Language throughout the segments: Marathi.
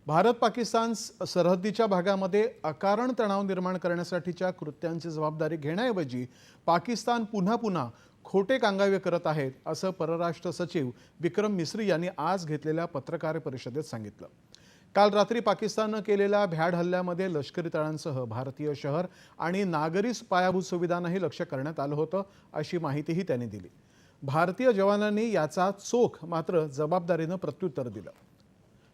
भारत पाकिस्तान सरहद्दीच्या भागामध्ये अकारण तणाव निर्माण करण्यासाठीच्या कृत्यांची जबाबदारी घेण्याऐवजी पाकिस्तान पुन्हा पुन्हा खोटे कांगावे करत आहेत असं परराष्ट्र सचिव विक्रम मिस्री यांनी आज घेतलेल्या पत्रकार परिषदेत सांगितलं। काल रात्री पाकिस्तानने केलेल्या भ्याड हल्ल्यामध्ये लष्करी तळांसह भारतीय शहर आणि नागरी पायाभूत सुविधांनाही लक्ष्य करण्यात आलं होतं अशी माहितीही त्यांनी दिली। भारतीय जवानांनी याचा चोख मात्र जबाबदारीने प्रत्युत्तर दिलं।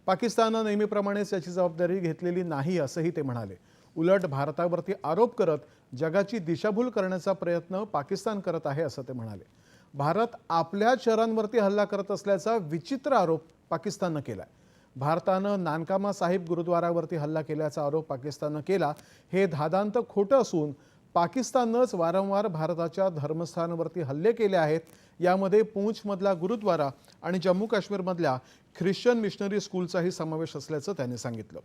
पाकिस्तानने नेहमीप्रमाणेच याची जबाबदारी घेतलेली नाही असंही ते म्हणाले। उलट भारतावरती आरोप करत जगाची दिशाभूल करण्याचा प्रयत्न पाकिस्तान करत आहे असं ते म्हणाले। भारत आपल्या शहरांवरती हल्ला करत असल्याचा विचित्र आरोप पाकिस्तानने केलाय। भारताने नानकामा साहिब गुरुद्वारावरती हल्ला केल्याचा आरोप पाकिस्तानने केला हे धादांत खोटं असून पाकिस्ताननेच वारंवार भारताच्या धर्मस्थानांवरती हल्ले केले आहेत। यामध्ये पूंछमधला गुरुद्वारा आणि जम्मू काश्मीरमधल्या ख्रिश्चन मिशनरी स्कूलचाही समावेश असल्याचं त्यांनी सांगितलं।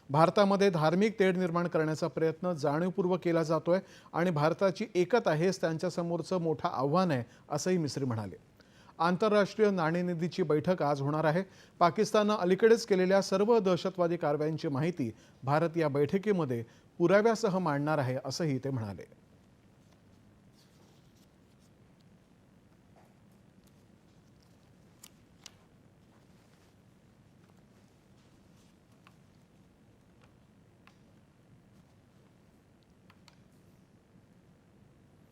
भारतामध्ये धार्मिक तेढ निर्माण करण्याचा प्रयत्न जाणीवपूर्वक केला जातोय आणि भारताची एकता हेच त्यांच्यासमोरचं मोठं आव्हान आहे असंही मिस्री म्हणाले। आंतरराष्ट्रीय नाणेनिधीची बैठक आज होणार आहे। पाकिस्तानने अलीकडेच केलेल्या सर्व दहशतवादी कारवायांची माहिती भारत या बैठकीमध्ये पुराव्यासह मांडणार आहे असंही ते म्हणाले।